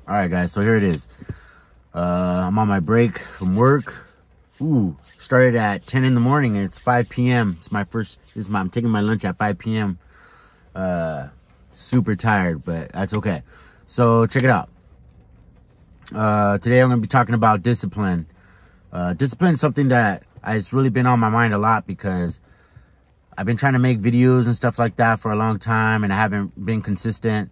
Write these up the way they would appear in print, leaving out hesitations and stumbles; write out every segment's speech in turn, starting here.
All right, guys, so here it is. I'm on my break from work. Started at 10 in the morning and it's 5 p.m. I'm taking my lunch at 5 p.m. Super tired, but that's okay. So check it out. Today I'm going to be talking about discipline. Discipline is something that it's really been on my mind a lot because I've been trying to make videos and stuff like that for a long time and I haven't been consistent.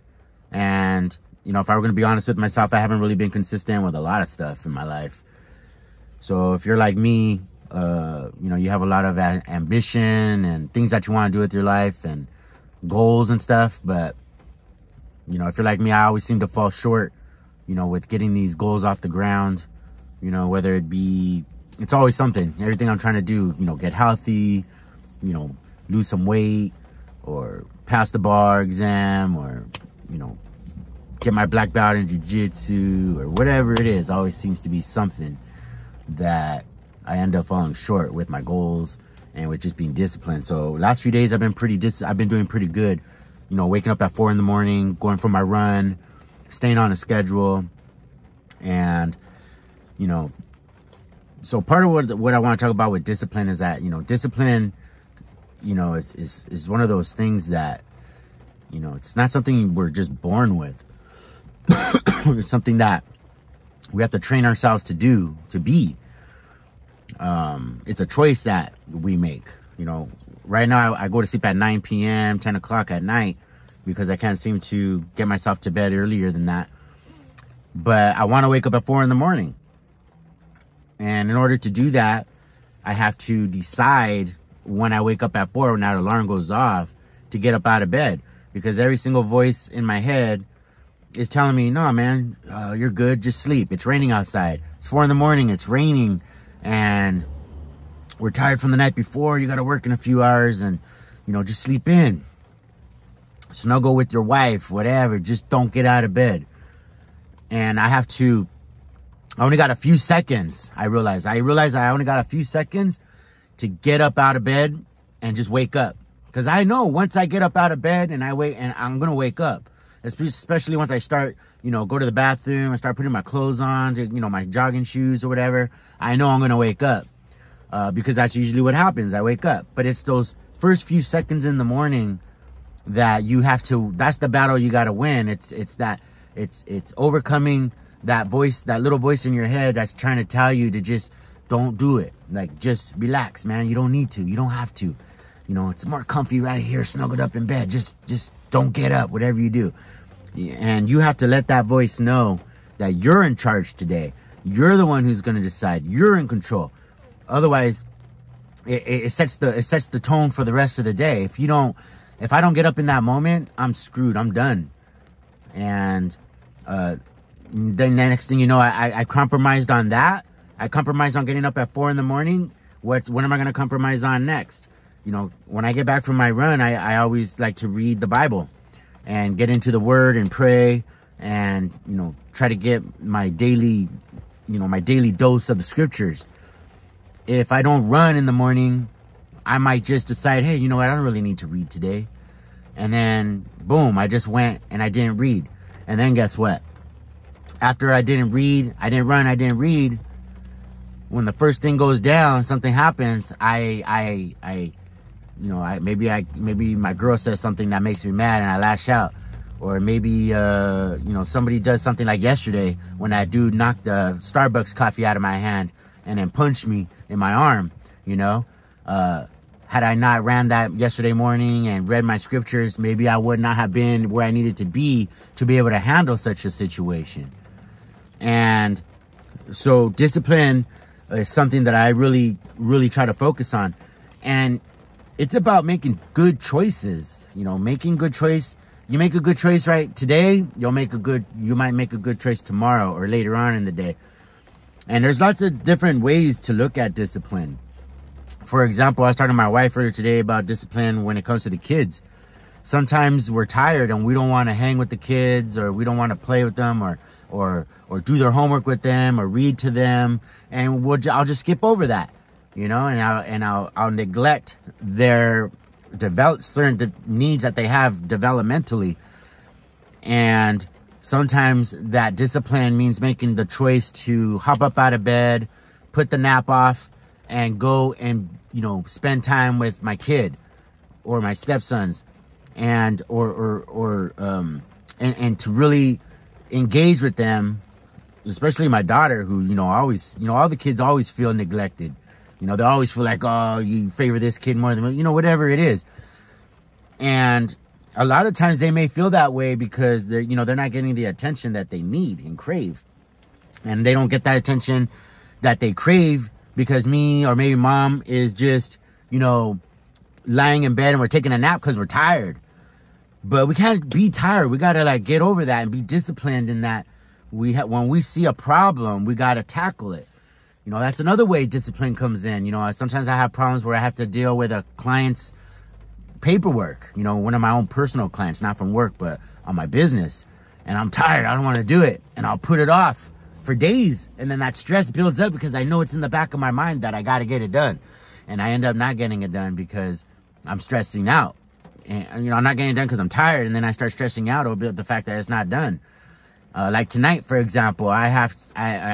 And you know, if I were going to be honest with myself, I haven't really been consistent with a lot of stuff in my life. So if you're like me, you know, you have a lot of ambition and things that you want to do with your life and goals and stuff. But, you know, if you're like me, I always seem to fall short, you know, with getting these goals off the ground, you know, whether it be, it's always something, everything I'm trying to do, you know, get healthy, you know, lose some weight or pass the bar exam or, you know, get my black belt in jiu-jitsu or whatever it is. Always seems to be something that I end up falling short with my goals and with just being disciplined. So last few days I've been doing pretty good, you know, waking up at 4 in the morning, going for my run, staying on a schedule. And, you know, so part of what I want to talk about with discipline is that, you know, discipline, you know, is one of those things that, you know, it's not something we're just born with. It's something that we have to train ourselves to be. It's a choice that we make. You know, right now I go to sleep at 9 p.m., 10 o'clock at night because I can't seem to get myself to bed earlier than that. But I want to wake up at 4 in the morning. And in order to do that, I have to decide when I wake up at 4, when that alarm goes off, to get up out of bed. Because every single voice in my head is telling me, no, man, you're good. Just sleep. It's raining outside. It's 4 in the morning. It's raining. And we're tired from the night before. You got to work in a few hours and, you know, just sleep in. Snuggle with your wife, whatever. Just don't get out of bed. And I only got a few seconds. I realized I only got a few seconds to get up out of bed and just wake up. Because I know once I get up out of bed and I'm going to wake up. Especially once I start, you know, go to the bathroom and start putting my clothes on, you know, my jogging shoes or whatever, I know I'm going to wake up because that's usually what happens. I wake up. But it's those first few seconds in the morning that that's the battle you got to win. It's overcoming that voice, that little voice in your head that's trying to tell you to just don't do it. Like, just relax, man. You don't need to. You don't have to. You know, it's more comfy right here, snuggled up in bed. Just don't get up, whatever you do. And you have to let that voice know that you're in charge today. You're the one who's going to decide. You're in control. Otherwise, it sets the tone for the rest of the day. If I don't get up in that moment, I'm screwed. I'm done. And then the next thing you know, I compromised on that. I compromised on getting up at 4 in the morning. What am I going to compromise on next? You know, when I get back from my run, I always like to read the Bible and get into the Word and pray and, you know, try to get my daily dose of the scriptures. If I don't run in the morning, I might just decide, hey, you know what, I don't really need to read today. And then, boom, I just went and I didn't read. And then guess what? After I didn't read, I didn't run, I didn't read. When the first thing goes down, something happens, maybe my girl says something that makes me mad and I lash out. Or maybe, you know, somebody does something like yesterday when that dude knocked the Starbucks coffee out of my hand and then punched me in my arm, you know. Had I not ran that yesterday morning and read my scriptures, maybe I would not have been where I needed to be able to handle such a situation. And so discipline is something that I really, really try to focus on. And it's about making good choices, you know, making good choice. You make a good choice right today, you might make a good choice tomorrow or later on in the day. And there's lots of different ways to look at discipline. For example, I was talking to my wife earlier today about discipline when it comes to the kids. Sometimes we're tired and we don't want to hang with the kids, or we don't want to play with them, or do their homework with them, or read to them, and I'll just skip over that, you know, and I'll neglect their certain needs that they have developmentally. And sometimes that discipline means making the choice to hop up out of bed, put the nap off, and go and, you know, spend time with my kid or my stepsons, and and to really engage with them, especially my daughter, who, you know, always, you know, all the kids always feel neglected. You know, they always feel like, oh, you favor this kid more than, you know, whatever it is. And a lot of times they may feel that way because they're, you know, they're not getting the attention that they need and crave. And they don't get that attention that they crave because me or maybe mom is just, you know, lying in bed and we're taking a nap because we're tired. But we can't be tired. We got to like get over that and be disciplined in that when we see a problem, we got to tackle it. You know, that's another way discipline comes in. You know, sometimes I have problems where I have to deal with a client's paperwork, you know, one of my own personal clients, not from work, but on my business. And I'm tired. I don't want to do it. And I'll put it off for days. And then that stress builds up because I know it's in the back of my mind that I got to get it done. And I end up not getting it done because I'm stressing out. And, you know, I'm not getting it done because I'm tired. And then I start stressing out over the fact that it's not done. Like tonight, for example, I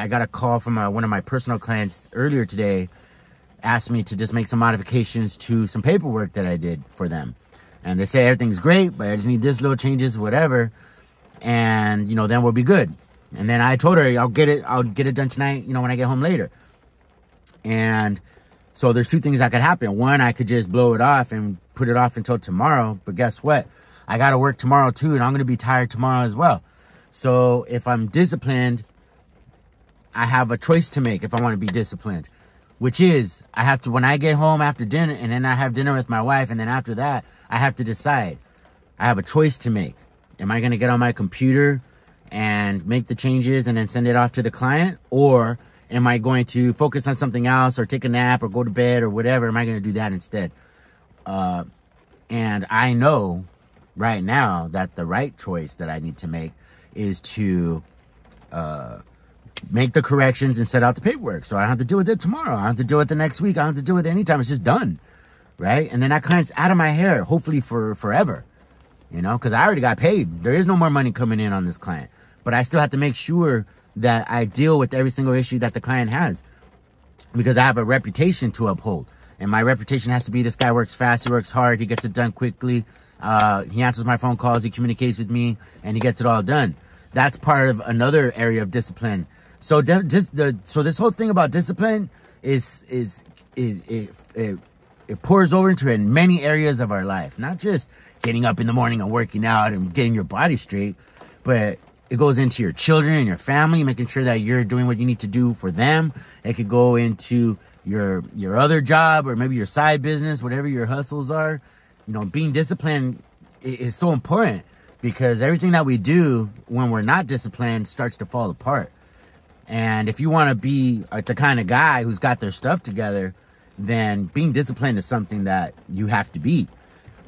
got a call from one of my personal clients earlier today, asked me to just make some modifications to some paperwork that I did for them. And they say everything's great, but I just need this little changes, whatever. And, you know, then we'll be good. And then I told her I'll get it done tonight, you know, when I get home later. And so there's two things that could happen. One, I could just blow it off and put it off until tomorrow. But guess what? I got to work tomorrow too, and I'm going to be tired tomorrow as well. So if I'm disciplined, I have a choice to make if I want to be disciplined, which is I have to, when I get home after dinner and then I have dinner with my wife, and then after that, I have to decide. I have a choice to make. Am I going to get on my computer and make the changes and then send it off to the client? Or am I going to focus on something else or take a nap or go to bed or whatever? Am I going to do that instead? And I know right now that the right choice that I need to make is to make the corrections and set out the paperwork. So I don't have to deal with it tomorrow. I don't have to deal with it the next week. I don't have to deal with it anytime. It's just done, right? And then that client's out of my hair, hopefully for forever, you know, because I already got paid. There is no more money coming in on this client. But I still have to make sure that I deal with every single issue that the client has, because I have a reputation to uphold. And my reputation has to be this guy works fast, he works hard, he gets it done quickly. He answers my phone calls, he communicates with me, and he gets it all done. That's part of another area of discipline. So this whole thing about discipline it pours over into in many areas of our life. Not just getting up in the morning and working out and getting your body straight, but it goes into your children and your family, making sure that you're doing what you need to do for them. It could go into your other job or maybe your side business, whatever your hustles are. You know, being disciplined is so important, because everything that we do when we're not disciplined starts to fall apart. And if you want to be the kind of guy who's got their stuff together, then being disciplined is something that you have to be.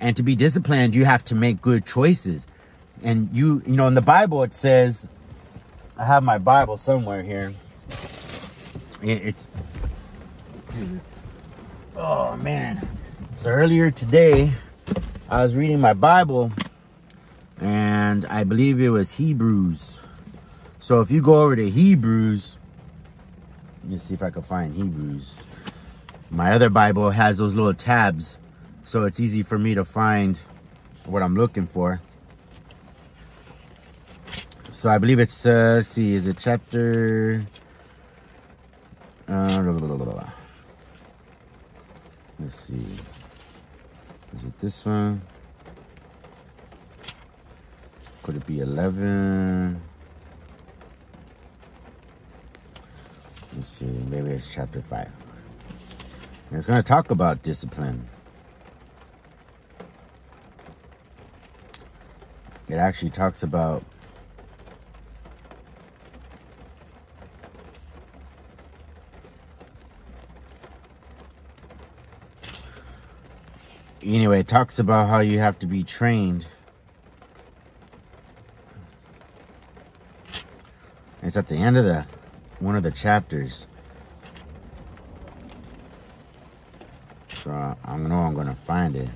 And to be disciplined, you have to make good choices. And you know, in the Bible, it says, I have my Bible somewhere here. Oh man. So earlier today, I was reading my Bible, and I believe it was Hebrews. So if you go over to Hebrews, let's see if I can find Hebrews. My other Bible has those little tabs, so it's easy for me to find what I'm looking for. So I believe it's, let's see, is it chapter... let's see. Is it this one? Could it be 11? Let's see, maybe it's chapter 5. And it's going to talk about discipline. It actually talks about anyway, it talks about how you have to be trained. It's at the end of one of the chapters. So I know I'm going to find it.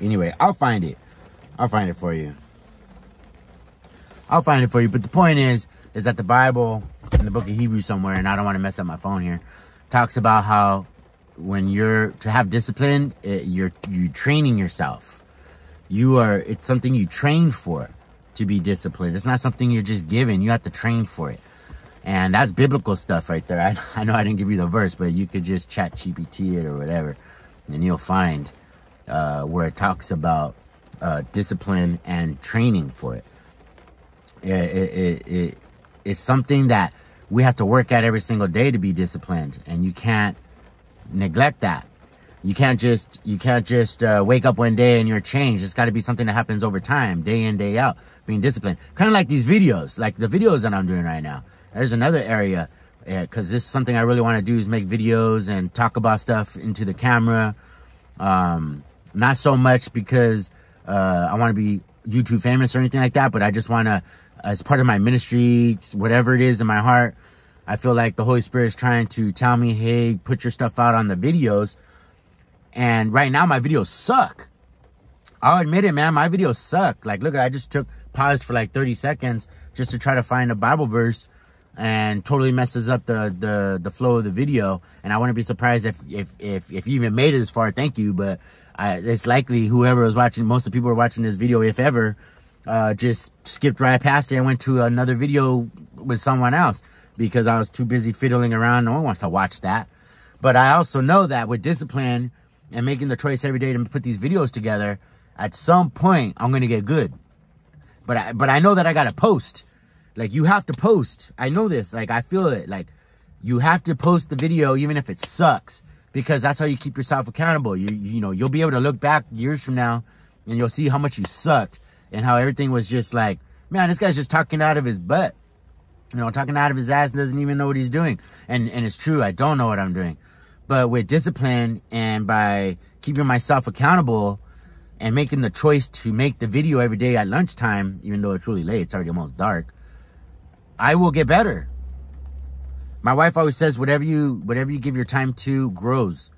Anyway, I'll find it. I'll find it for you. I'll find it for you. But the point is that the Bible, in the book of Hebrews somewhere, and I don't want to mess up my phone here, talks about how when you're to have discipline, you're training yourself. It's something you train for, to be disciplined. It's not something you're just given. You have to train for it. And that's biblical stuff right there. I know I didn't give you the verse, but you could just chat GPT it or whatever, and you'll find where it talks about discipline and training for it. It's something that we have to work at every single day to be disciplined, and you can't neglect that. You can't just wake up one day and you're changed. It's got to be something that happens over time, day in, day out, being disciplined. Kind of like these videos, like the videos that I'm doing right now. There's another area, because this is something I really want to do, is make videos and talk about stuff into the camera. Not so much because I want to be YouTube famous or anything like that, but I just want to, as part of my ministry, whatever it is in my heart, I feel like the Holy Spirit is trying to tell me, hey, put your stuff out on the videos. And right now, my videos suck. I'll admit it, man. My videos suck. Like, look, I just paused for like 30 seconds just to try to find a Bible verse, and totally messes up the flow of the video. And I wouldn't be surprised if you even made it this far. Thank you. But it's likely whoever was watching, most of the people who are watching this video, if ever, just skipped right past it and went to another video with someone else because I was too busy fiddling around. No one wants to watch that. But I also know that with discipline and making the choice every day to put these videos together, at some point I'm going to get good. But I know that I got to post. Like, you have to post. I know this. Like, I feel it. Like, you have to post the video even if it sucks, because that's how you keep yourself accountable. You know, you'll be able to look back years from now and you'll see how much you sucked and how everything was just like, man, this guy's just talking out of his butt. You know, talking out of his ass, doesn't even know what he's doing. And it's true. I don't know what I'm doing. But with discipline and by keeping myself accountable and making the choice to make the video every day at lunchtime, even though it's really late, it's already almost dark, I will get better. My wife always says, whatever you give your time to grows.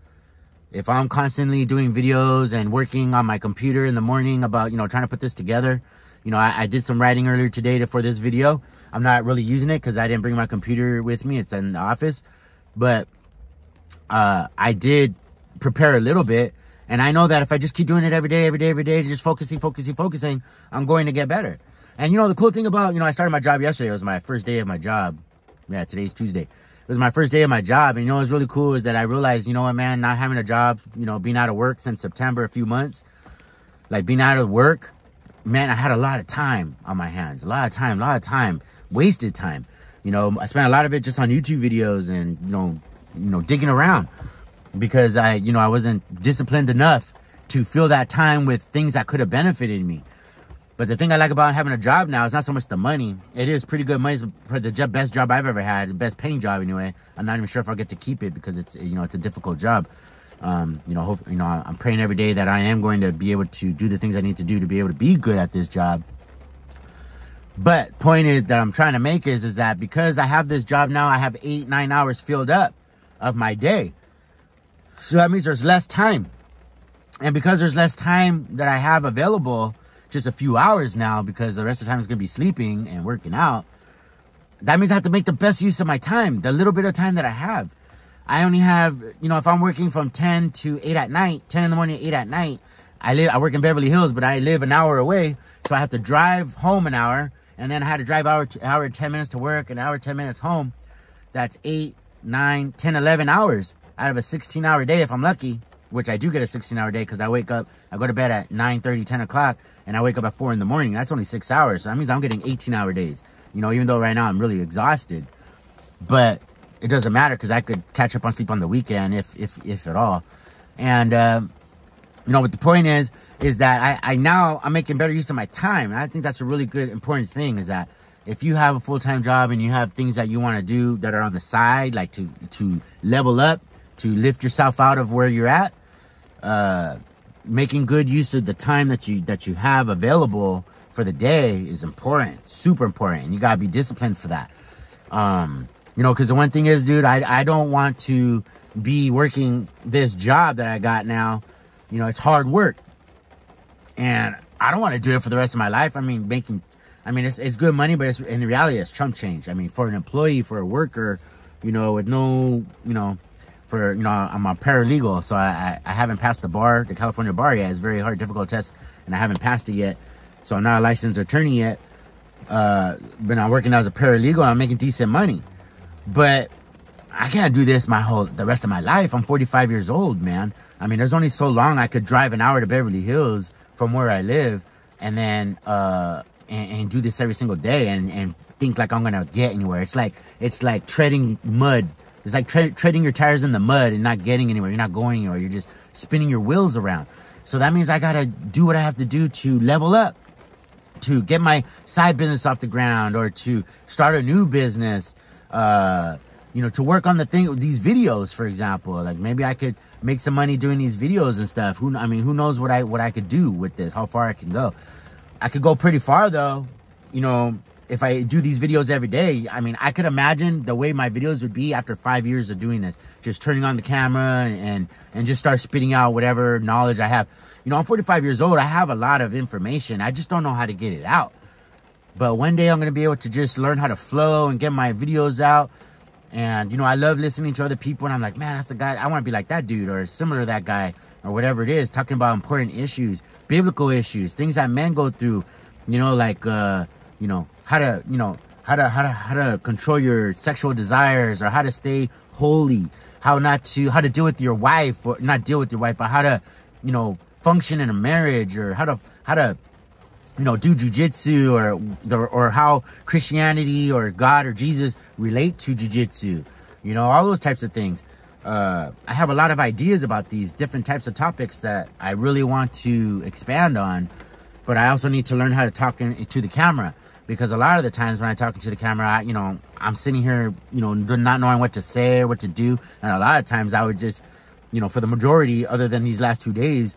If I'm constantly doing videos and working on my computer in the morning about, you know, trying to put this together, you know, I did some writing earlier today for this video. I'm not really using it because I didn't bring my computer with me. It's in the office. But I did prepare a little bit. And I know that if I just keep doing it every day, just focusing, I'm going to get better. And, you know, the cool thing about, you know, I started my job yesterday. It was my first day of my job. Yeah, today's Tuesday. It was my first day of my job. And, you know, what was really cool is that I realized, you know what, man, not having a job, you know, being out of work since September, a few months, like being out of work, man, I had a lot of time on my hands. A lot of time, wasted time. You know, I spent a lot of it just on YouTube videos and, you know, digging around because I wasn't disciplined enough to fill that time with things that could have benefited me. But the thing I like about having a job now is not so much the money. It is pretty good money. It's the best job I've ever had, the best paying job anyway. I'm not even sure if I'll get to keep it because it's, you know, it's a difficult job. You know, I'm praying every day that I am going to be able to do the things I need to do to be able to be good at this job. But point is that I'm trying to make is that because I have this job now, I have 8-9 hours filled up of my day. So that means there's less time. And because there's less time that I have available, just a few hours now, because the rest of the time is going to be sleeping and working out, that means I have to make the best use of my time, the little bit of time that I have. I only have, you know, if I'm working from 10 to 8 at night, 10 in the morning, 8 at night, I work in Beverly Hills, but I live an hour away. So I have to drive home an hour, and then I had to drive hour and 10 minutes to work, an hour, 10 minutes home. That's 8, 9, 10, 11 hours out of a 16-hour day if I'm lucky, which I do get a 16-hour day because I wake up, I go to bed at 9:30, 10 o'clock, and I wake up at 4 in the morning. That's only 6 hours. So that means I'm getting 18-hour days. You know, even though right now I'm really exhausted. But it doesn't matter because I could catch up on sleep on the weekend if at all. And, you know, but the point is that I'm making better use of my time. And I think that's a really good, important thing is that if you have a full-time job and you have things that you want to do that are on the side, like to level up, to lift yourself out of where you're at, making good use of the time that you have available for the day is important, super important. And you got to be disciplined for that. You know, because the one thing is, dude, I don't want to be working this job that I got now. You know, it's hard work. And I don't want to do it for the rest of my life. I mean, it's good money, but in reality, it's chump change. I mean, for an employee, for a worker, you know, with no, you know, I'm a paralegal, so I haven't passed the bar, the California bar yet. It's a very hard, difficult test, and I haven't passed it yet. So I'm not a licensed attorney yet. But I'm working as a paralegal, and I'm making decent money. But I can't do this the rest of my life. I'm 45 years old, man. I mean, there's only so long I could drive an hour to Beverly Hills from where I live, and then and do this every single day, and think like I'm gonna get anywhere. It's like treading mud. It's like treading your tires in the mud and not getting anywhere. You're not going anywhere. You're just spinning your wheels around. So that means I gotta do what I have to do to level up, to get my side business off the ground, or to start a new business. You know, to work on these videos, for example. Like, maybe I could make some money doing these videos and stuff. Who knows what I could do with this? How far I can go? I could go pretty far, though. You know, if I do these videos every day. I mean, I could imagine the way my videos would be after 5 years of doing this. Just turning on the camera and just start spitting out whatever knowledge I have. You know, I'm 45 years old. I have a lot of information. I just don't know how to get it out. But one day I'm going to be able to just learn how to flow and get my videos out. And, you know, I love listening to other people. And I'm like, man, that's the guy. I want to be like that dude, or similar to that guy, or whatever it is. Talking about important issues, biblical issues, things that men go through. You know, like, you know, how to control your sexual desires, or how to stay holy, how to deal with your wife, or not deal with your wife, but how to, you know, function in a marriage, or how to you know, do jujitsu, or how Christianity or God or Jesus relate to jujitsu. You know, all those types of things. I have a lot of ideas about these different types of topics that I really want to expand on, but I also need to learn how to talk to the camera, because a lot of the times when I talk into the camera, you know, I'm sitting here, you know, not knowing what to say or what to do, and a lot of times I would just, you know, for the majority, other than these last 2 days,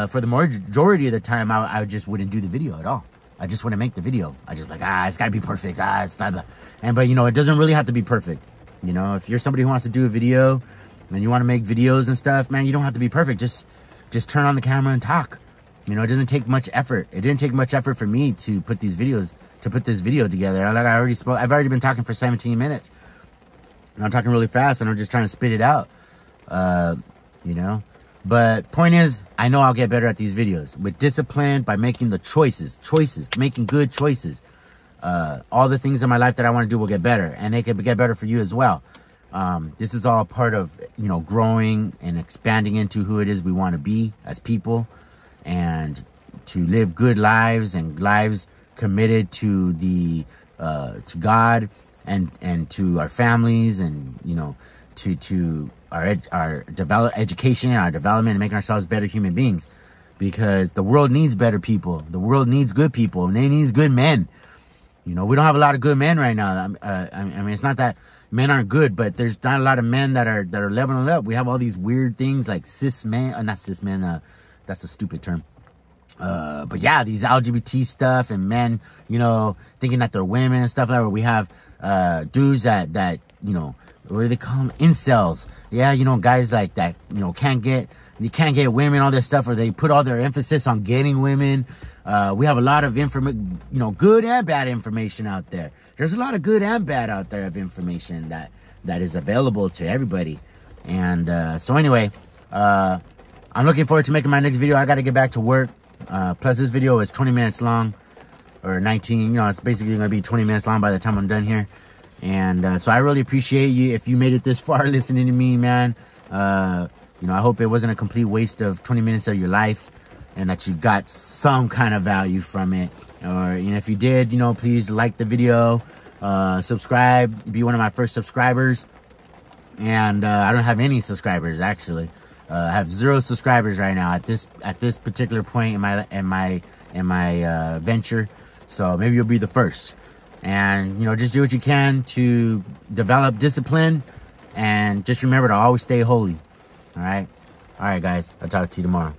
for the majority of the time, I just wouldn't do the video at all. I just wouldn't make the video. I just like, it's got to be perfect. It's not. But, you know, it doesn't really have to be perfect. You know, if you're somebody who wants to do a video and you want to make videos and stuff, man, you don't have to be perfect. Just turn on the camera and talk. You know, it doesn't take much effort. It didn't take much effort for me to put this video together. I've already been talking for 17 minutes. And I'm talking really fast, and I'm just trying to spit it out. You know. But point is, I know I'll get better at these videos with discipline, by making the choices, making good choices. All the things in my life that I want to do will get better, and they can get better for you as well. This is all part of, you know, growing and expanding into who it is we want to be as people, and to live good lives, and lives committed to to God and to our families, and, you know, to our education and our development, and making ourselves better human beings, because the world needs better people. The world needs good people, and they need good men. You know, we don't have a lot of good men right now. I mean, it's not that men aren't good, but there's not a lot of men that are leveling up. We have all these weird things like cis men, not cis men. That's a stupid term. But yeah, these LGBT stuff, and men, you know, thinking that they're women and stuff like that. We have dudes that you know, what do they call them? Incels. Yeah, you know, guys like that, you know, can't get women, all this stuff, or they put all their emphasis on getting women. We have a lot of information, you know, good and bad information out there. There's a lot of good and bad out there of information that is available to everybody. And so anyway, I'm looking forward to making my next video. I got to get back to work. Plus this video is 20 minutes long, or 19, you know, it's basically going to be 20 minutes long by the time I'm done here. And so I really appreciate you if you made it this far listening to me, man. You know, I hope it wasn't a complete waste of 20 minutes of your life, and that you got some kind of value from it. Or, you know, if you did, you know, please like the video, subscribe, be one of my first subscribers. And I don't have any subscribers, actually. I have 0 subscribers right now at this particular point in my venture. So maybe you'll be the first. And, you know, just do what you can to develop discipline, and just remember to always stay holy. All right, guys. I'll talk to you tomorrow.